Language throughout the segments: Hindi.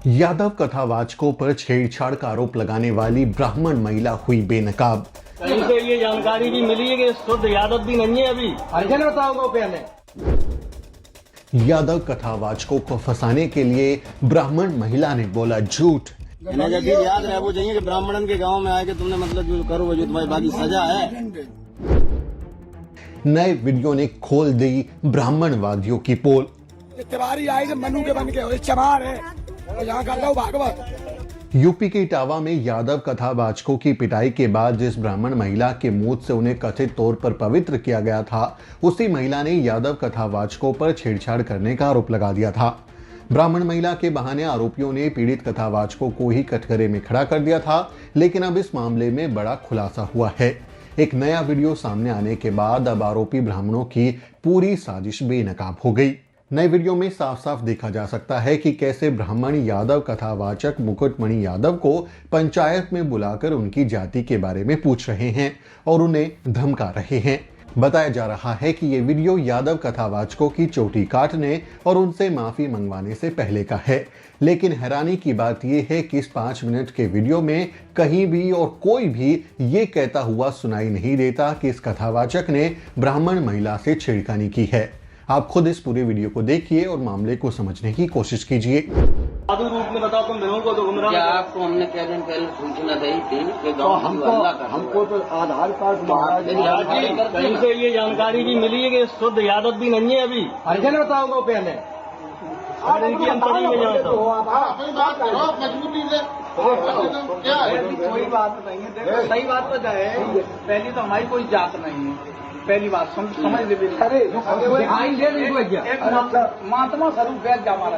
यादव कथावाचकों पर छेड़छाड़ का आरोप लगाने वाली ब्राह्मण महिला हुई बेनकाब। कहीं से ये जानकारी भी मिली है कि शुद्ध यादव भी नहीं है अभी। अर्जन बताऊंगा पहले। यादव कथावाचकों को फंसाने के लिए ब्राह्मण महिला ने बोला झूठ। इन्हें जब भी याद रहे वो चाहिए कि ब्राह्मणन के गांव में आए कि तुमने मतलब जो करो वो जो तुम्हारी बाकी सजा है। नए वीडियो ने खोल दी ब्राह्मणवादियों की पोल। तिवारी आए थे मनु के बन के और चमार है और यहाँ कर लो भागवत। यूपी के इटावा में यादव कथावाचकों की पिटाई के बाद जिस ब्राह्मण महिला के मुंह से उन्हें कथित तौर पर पवित्र किया गया था, उसी महिला ने यादव कथावाचकों पर छेड़छाड़ करने का आरोप लगा दिया था। ब्राह्मण महिला के बहाने आरोपियों ने पीड़ित कथावाचकों को ही कटघरे में खड़ा कर दिया था, लेकिन अब इस मामले में बड़ा खुलासा हुआ है। एक नया वीडियो सामने आने के बाद अब आरोपी ब्राह्मणों की पूरी साजिश बेनकाब हो गई। नए वीडियो में साफ साफ देखा जा सकता है कि कैसे ब्राह्मण यादव कथावाचक मुकुटमणि यादव को पंचायत में बुलाकर उनकी जाति के बारे में पूछ रहे हैं और उन्हें धमका रहे हैं। बताया जा रहा है कि ये वीडियो यादव कथावाचकों की चोटी काटने और उनसे माफी मंगवाने से पहले का है, लेकिन हैरानी की बात यह है कि इस 5 मिनट के वीडियो में कहीं भी और कोई भी ये कहता हुआ सुनाई नहीं देता कि इस कथावाचक ने ब्राह्मण महिला से छेड़खानी की है। आप खुद इस पूरे वीडियो को देखिए और मामले को समझने की कोशिश कीजिए। साधु रूप में बताओ तुम धर्मों को तो गुमराह। क्या आपको हमने क्या दिन पहले सूचना दी थी कि तो हमको तो आधार कार्ड कहीं से ये जानकारी भी मिली है कि शुद्ध यादव भी नहीं है अभी। अर्जन बताऊंगा पहले। और इनकी अंतरी में जानता हूँ। कोई बात नहीं है, देखो सही बात तो है। पहली तो हमारी कोई जात नहीं है, पहली बात समझ ले। महात्मा स्वरूप बैठ जा हमारा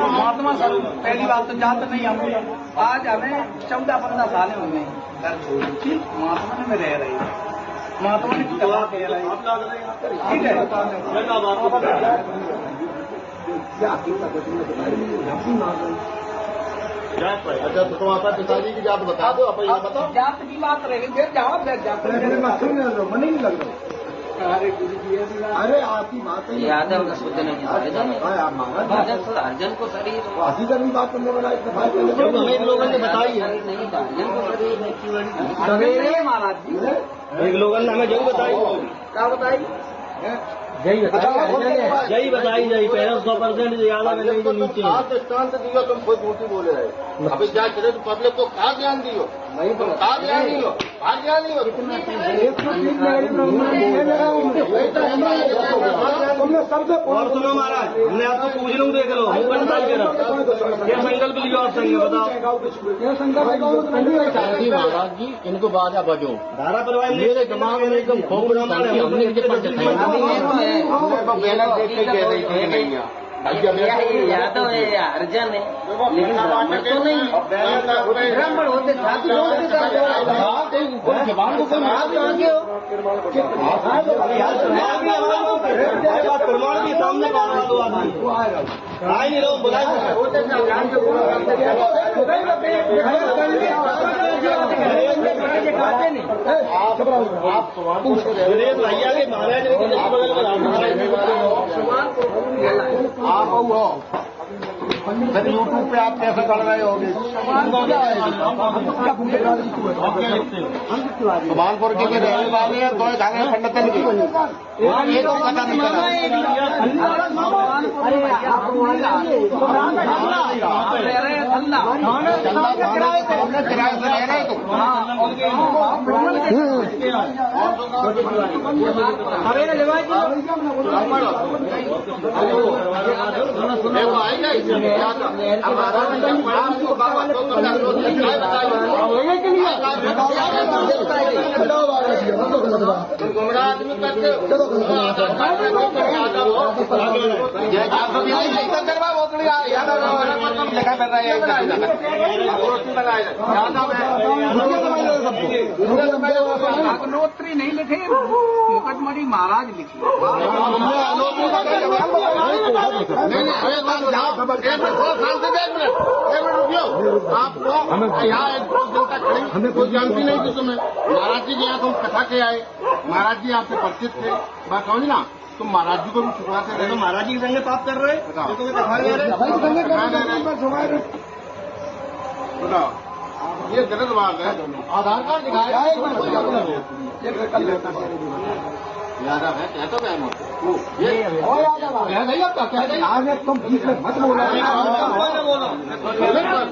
महात्मा स्वरूप। पहली बात तो जात नहीं हम। आज हमें 14-15 साल हो गए घर छोड़ ठीक महात्मा में रह रही है। महात्मा ने ठीक है। अच्छा तो तुम आपका पिताजी की जात बता दो। बताओ जात की बात रहेगी फिर जवाब दे जाते मन नहीं लग रहा। अरे आपकी बात है यादव का शुद्ध नहीं अर्जन को शरीर आधी करनी बात करने वाला एक लोगों ने बताई है। नहीं था अर्जन को शरीर सवेरे महाराज जी एक लोगों ने हमें जरूर बताई। क्या बताई? यही बताई जाई पहले 100% ज्यादा में नहीं तो नीचे। स्थान से दियो तुम कोई मूर्ति बोले रहे। अभी क्या करे तो पब्लिक को कहा ज्ञान दियो नहीं तो कहा ज्ञान नहीं हो कहा ज्ञान नहीं हो। और सुनो महाराज मैं आपको पूछ लूँ देख लो क्या संकल्प लियो आप संग बताओ। महाराज जी इनको बाजा बजो धारा परवाह मेरे दिमाग में एकदम खोपड़ा यादव है या अर्जन है लेकिन ब्राह्मण तो नहीं ब्राह्मण होते प्रमाण के सामने भैया के महाराज फिर यूट्यूब पे आप कैसे कर रहे होगे? सुभानपुर के रहने वाले हैं तो झांगरे पंडितन की ये तो पता नहीं किराए से रह रहे तो गुमराह आदमी करते अग्नोत्री नहीं लिखे मुकटमणि महाराज लिखे। आपको यहाँ एक 2 दिन तक खड़ी हमें कुछ जानती नहीं थी। तुम्हें महाराज जी के यहाँ तुम कथा के आए, महाराज जी आपसे परिचित थे। बात समझ ना तुम महाराज जी को भी छुपाते अरे रहे। तो महाराज जी के संगे पाप कर रहे बताओ। ये तो दिखा रहे हैं। बताओ, ये गलत बात है। आधार कार्ड दिखाया है, यादव है, कहता मैं ये तुम बीच में मत बोलो।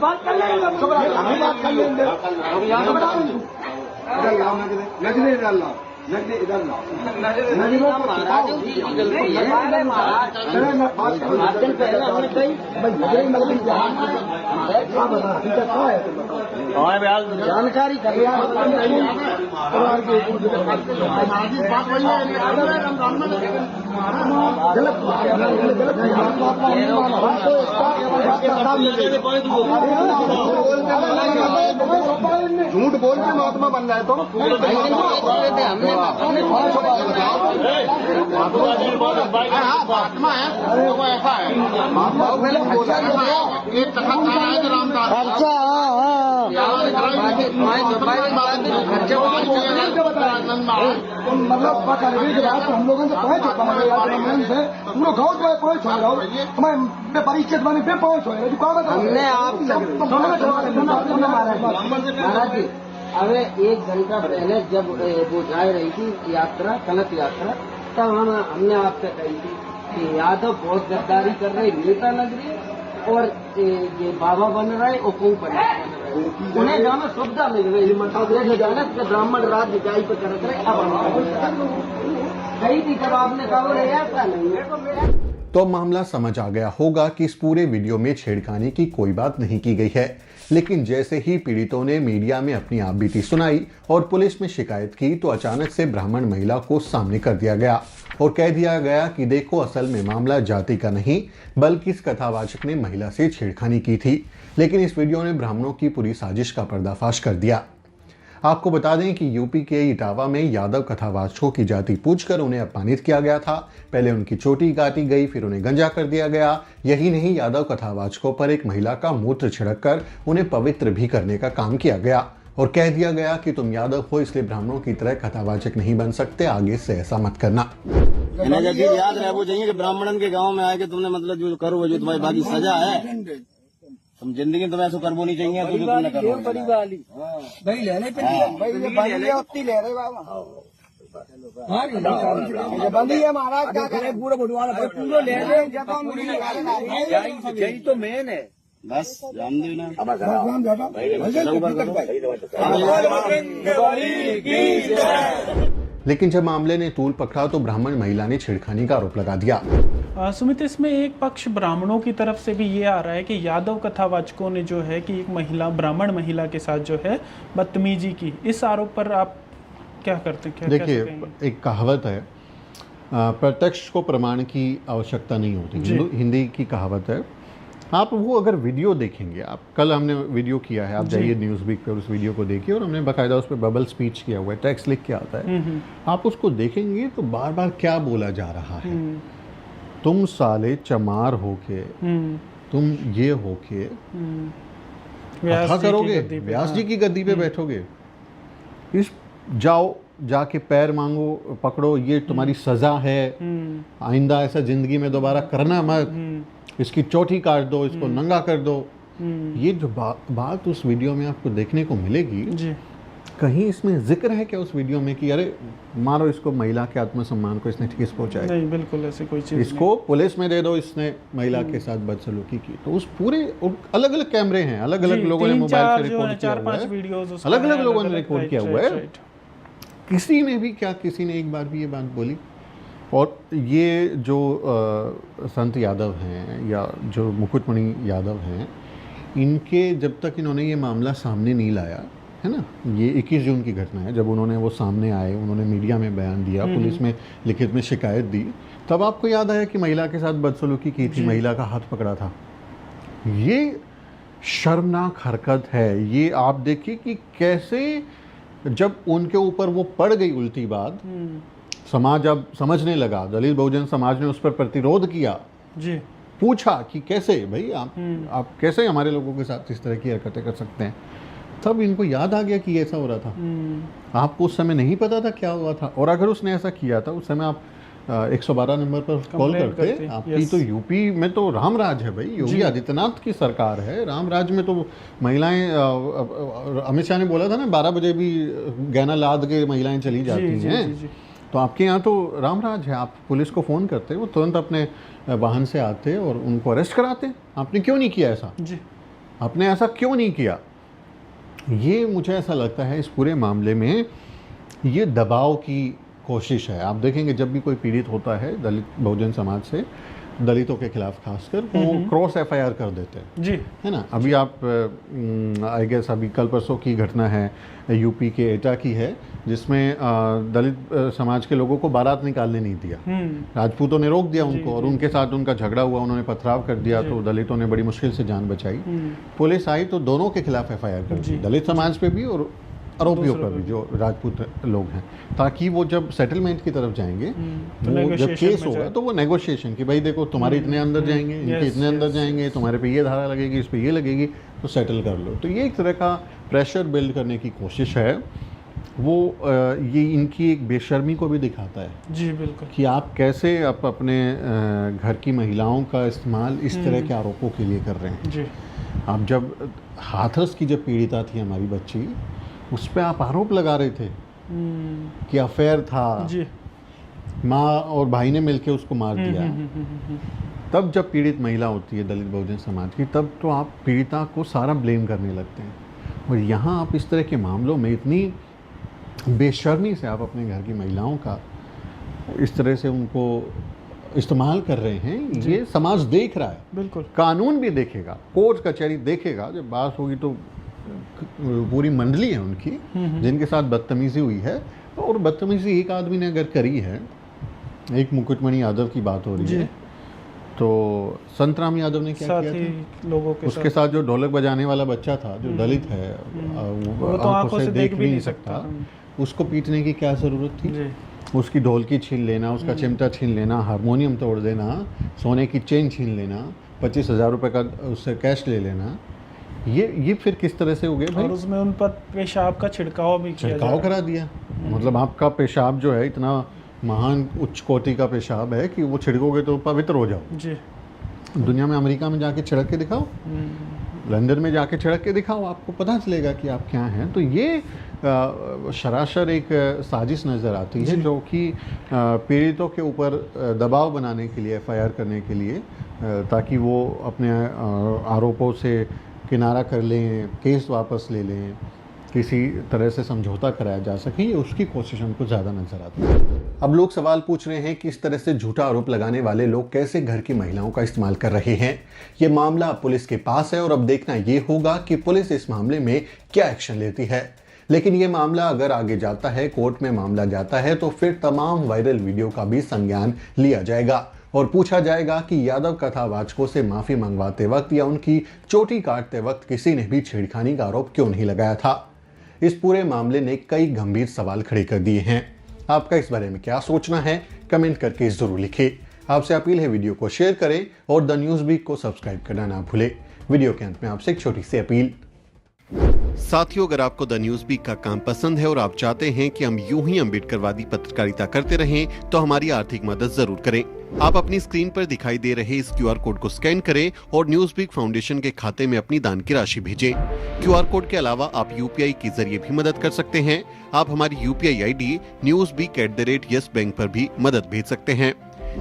बात कर लेंगे, हमें बात कर लेंगे। नजरे डालना, नजरे इधर लाओ, नजरों को महाराजों की गलती है। अरे महाराज आठ दिन पहले हमने कही जानकारी कर झूठ बोल के महात्मा बन जाए तो हमने महात्मा है, वो ऐसा है। एक तखत खा रहा है तो रामदास मतलब करने के बाद हम लोगों से पहुंच से पूरा गाँव जो है पहुंच हो रहा हमें परिचित बने पे पहुंच हो हमने आप महाराज जी अरे 1 घंटा पहले जब वो जा रही थी यात्रा, कलश यात्रा, तब हमने आपसे कही थी कि यादव बहुत गद्दारी कर रहे, नेता लग रही है और ये बाबा बन रहा है और कौन बन रहा है, उन्हें जाना सुविधा मिल रही है। जाना ब्राह्मण राज्य जाई पे कर रहे कही थी, जब आपने कहा ऐसा नहीं है। तो मामला समझ आ गया होगा कि इस पूरे वीडियो में छेड़खानी की कोई बात नहीं की गई है। लेकिन जैसे ही पीड़ितों ने मीडिया में अपनी आपबीती सुनाई और पुलिस में शिकायत की तो अचानक से ब्राह्मण महिला को सामने कर दिया गया और कह दिया गया कि देखो, असल में मामला जाति का नहीं बल्कि इस कथावाचक ने महिला से छेड़खानी की थी। लेकिन इस वीडियो ने ब्राह्मणों की पूरी साजिश का पर्दाफाश कर दिया। आपको बता दें कि यूपी के इटावा में यादव कथावाचकों की जाति पूछकर उन्हें अपमानित किया गया था। पहले उनकी चोटी काटी गई, फिर उन्हें गंजा कर दिया गया। यही नहीं, यादव कथावाचकों पर एक महिला का मूत्र छिड़ककर उन्हें पवित्र भी करने का काम किया गया और कह दिया गया कि तुम यादव हो इसलिए ब्राह्मणों की तरह कथावाचक नहीं बन सकते, आगे से ऐसा मत करना। याद रहे वो चाहिए कि ब्राह्मणन के गांव में आए कि तुमने मतलब जो करो जो तुम्हारी बाकी सजा है, तुम जिंदगी में तुम्हें ऐसा करबो नहीं चाहिए। तुझे तुमने करो बड़ी वाली भाई लेने पे भाई उतनी ले रहे बाबा बंदी है महाराज क्या करे, पूरा बुढ़वा पूरा ले रहे यही तो मेन है। बस जान दो ना लेकिन जब मामले ने तूल पकड़ा तो ब्राह्मण महिला ने छेड़खानी का आरोप लगा दिया। सुमित, इसमें एक पक्ष ब्राह्मणों की तरफ से भी ये आ रहा है कि यादव कथावाचकों ने जो है कि एक महिला, ब्राह्मण महिला के साथ जो है बदतमीजी की। इस आरोप पर आप क्या करते हैं? देखिए, एक कहावत है, प्रत्यक्ष को प्रमाण की आवश्यकता नहीं होती। हिंदी की कहावत है। आप वो अगर वीडियो देखेंगे, आप कल हमने वीडियो किया है, आप जाइए न्यूज़ वीक पे उस वीडियो को देखिए और हमने बाकायदा उस पर बबल स्पीच किया हुआ है, टेक्स्ट लिख के आता है। आप उसको देखेंगे तो बार बार क्या बोला जा रहा है, तुम साले चमार होके, तुम ये होके कथा करोगे, व्यास जी की गद्दी पे बैठोगे, इस जाओ जाके पैर मांगो, पकड़ो, ये तुम्हारी सजा है, आइंदा ऐसा जिंदगी में दोबारा करना मत, इसकी चोटी काट दो, इसको नंगा कर दो। ये जो बात उस वीडियो में आपको देखने को मिलेगी जी। कहीं इसमें जिक्र है क्या उस वीडियो में कि अरे मारो इसको, महिला के आत्मसम्मान को इसने ठेस पहुंचाई? नहीं, बिल्कुल ऐसी कोई चीज इसको पुलिस में दे दो, इसने महिला के साथ बदसलूकी की। तो उस पूरे अलग अलग कैमरे हैं, अलग अलग लोगों ने मोबाइल से रिकॉर्ड किया हुआ है, अलग अलग लोगों ने रिकॉर्ड किया हुआ है। किसी ने भी क्या, किसी ने एक बार भी ये बात बोली? और ये जो संत यादव हैं या जो मुकुटमणि यादव हैं, इनके जब तक इन्होंने ये मामला सामने नहीं लाया है ना, ये 21 जून की घटना है, जब उन्होंने वो सामने आए, उन्होंने मीडिया में बयान दिया, पुलिस में लिखित में शिकायत दी, तब आपको याद आया कि महिला के साथ बदसलूकी की थी, महिला का हाथ पकड़ा था। ये शर्मनाक हरकत है। ये आप देखिए कि कैसे जब उनके ऊपर वो पड़ गई उल्टी बात, समाज अब समझने लगा, दलित बहुजन समाज ने उस पर प्रतिरोध किया जी, पूछा कि कैसे भाई आप कैसे हमारे लोगों के साथ इस तरह की हरकतें कर सकते हैं। तब इनको याद आ गया कि ऐसा हो रहा था। आपको उस समय नहीं पता था क्या हुआ था, और अगर उसने ऐसा किया था उस समय आप 112 नंबर पर कॉल कंप्लेंट करते। आपकी यस। तो यूपी में तो राम राज है भाई, योगी आदित्यनाथ की सरकार है। राम राज में तो महिलाएं, अमित शाह ने बोला था ना 12 बजे भी गहना लाद के महिलाएं चली जाती जी, हैं। जी, जी। तो आपके यहाँ तो राम राज है। आप पुलिस को फ़ोन करते, वो तुरंत अपने वाहन से आते और उनको अरेस्ट कराते। आपने क्यों नहीं किया ऐसा? जी आपने ऐसा क्यों नहीं किया? ये मुझे ऐसा लगता है इस पूरे मामले में ये दबाव की कोशिश है। आप देखेंगे जब भी कोई पीड़ित होता है दलित बहुजन समाज से, दलितों के खिलाफ खासकर, वो क्रॉस एफआईआर कर देते हैं, जी है ना। अभी आप आई गेस अभी कल परसों की घटना है, यूपी के एटा की है, जिसमें दलित समाज के लोगों को बारात निकालने नहीं दिया। राजपूतों ने रोक दिया उनको और उनके साथ उनका झगड़ा हुआ, उन्होंने पथराव कर दिया, तो दलितों ने बड़ी मुश्किल से जान बचाई। पुलिस आई तो दोनों के खिलाफ एफआईआर कर दी, दलित समाज पे भी और आरोपियों पर भी जो राजपूत लोग हैं, ताकि वो जब सेटलमेंट की तरफ जाएंगे, वो जब केस होगा तो वो नेगोशिएशन कि भाई देखो तुम्हारे इतने अंदर जाएंगे, इनके इतने अंदर जाएंगे, तुम्हारे पे ये धारा लगेगी, इस पे ये लगेगी, तो सेटल कर लो। तो ये एक तरह का प्रेशर बिल्ड करने की कोशिश है। वो ये इनकी एक बेशर्मी को भी दिखाता है जी बिल्कुल, कि आप कैसे आप अपने घर की महिलाओं का इस्तेमाल इस तरह के आरोपों के लिए कर रहे हैं। जी आप जब हाथरस की जब पीड़िता थी हमारी बच्ची, उस पर आप आरोप लगा रहे थे कि अफेयर था, जी माँ और भाई ने मिलके उसको मार दिया। तब जब पीड़ित महिला होती है दलित बहुजन समाज की, तब तो आप पीड़िता को सारा ब्लेम करने लगते हैं। और यहाँ आप इस तरह के मामलों में इतनी बेशर्मी से आप अपने घर की महिलाओं का इस तरह से उनको इस्तेमाल कर रहे हैं। ये समाज देख रहा है, बिल्कुल, कानून भी देखेगा, कोर्ट कचहरी देखेगा। जब बात होगी तो पूरी मंडली है उनकी जिनके साथ बदतमीजी हुई है, और बदतमीजी एक आदमी ने अगर करी है, एक मुकुटमणि यादव की बात हो रही है, तो संतराम यादव ने क्या किया था? लोगों के उसके साथ जो ढोलक बजाने वाला बच्चा था, जो दलित है, वो तो आंखों से देख भी नहीं सकता, उसको पीटने की क्या ज़रूरत थी? उसकी ढोलकी छीन लेना, उसका चिमटा छीन लेना, हारमोनियम तोड़ देना, सोने की चेन छीन लेना, 25,000 रुपये का उससे कैश ले लेना, ये फिर किस तरह से हो गया भाई? और उसमें उन पर पेशाब का छिड़काव भी किया, छिड़काव करा दिया। मतलब आपका पेशाब जो है इतना महान उच्च कोटि का पेशाब है कि वो छिड़कोगे तो पवित्र हो जाओ। जी दुनिया में अमेरिका में जाके छिड़क के दिखाओ, लंदन में जाके छिड़क के दिखाओ, आपको पता चलेगा कि आप क्या हैं। तो ये सरासर एक साजिश नज़र आती है, जो कि पीड़ितों के ऊपर दबाव बनाने के लिए, एफआईआर करने के लिए, ताकि वो अपने आरोपों से किनारा कर लें, केस वापस ले लें, किसी तरह से समझौता कराया जा सके। ये उसकी कोशिश हमको ज़्यादा नजर आती है। अब लोग सवाल पूछ रहे हैं कि इस तरह से झूठा आरोप लगाने वाले लोग कैसे घर की महिलाओं का इस्तेमाल कर रहे हैं। ये मामला पुलिस के पास है और अब देखना ये होगा कि पुलिस इस मामले में क्या एक्शन लेती है। लेकिन ये मामला अगर आगे जाता है, कोर्ट में मामला जाता है, तो फिर तमाम वायरल वीडियो का भी संज्ञान लिया जाएगा और पूछा जाएगा कि यादव कथावाचकों से माफी मंगवाते वक्त या उनकी चोटी काटते वक्त किसी ने भी छेड़खानी का आरोप क्यों नहीं लगाया था। इस पूरे मामले ने कई गंभीर सवाल खड़े कर दिए हैं। आपका इस बारे में क्या सोचना है, कमेंट करके जरूर लिखिए। आपसे अपील है वीडियो को शेयर करें और द न्यूज़ वीक को सब्सक्राइब करना ना भूलें। वीडियो के अंत में आपसे एक छोटी सी अपील। साथियों, अगर आपको द न्यूज़ वीक का काम पसंद है और आप चाहते हैं कि हम यूं ही अम्बेडकरवादी पत्रकारिता करते रहें, तो हमारी आर्थिक मदद जरूर करें। आप अपनी स्क्रीन पर दिखाई दे रहे इस QR कोड को स्कैन करें और न्यूज़ वीक फाउंडेशन के खाते में अपनी दान की राशि भेजें। QR कोड के अलावा आप UPI के जरिए भी मदद कर सकते हैं। आप हमारी UPI ID newsweek@YesBank पर भी मदद भेज सकते हैं।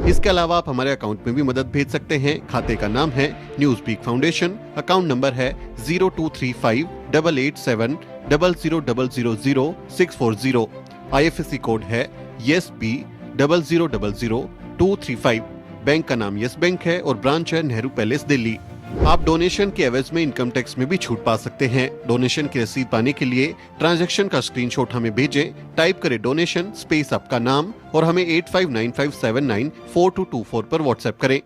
इसके अलावा आप हमारे अकाउंट में भी मदद भेज सकते हैं। खाते का नाम है Newsweek Foundation, account number है 02358800000640। IFSC कोड है YesB000235। बैंक का नाम यस बैंक है और ब्रांच है नेहरू पैलेस, दिल्ली। आप डोनेशन के एवज में इनकम टैक्स में भी छूट पा सकते हैं। डोनेशन की रसीद पाने के लिए ट्रांजैक्शन का स्क्रीनशॉट हमें भेजें। टाइप करें डोनेशन स्पेस आपका नाम और हमें 8595794224 पर व्हाट्सएप करें।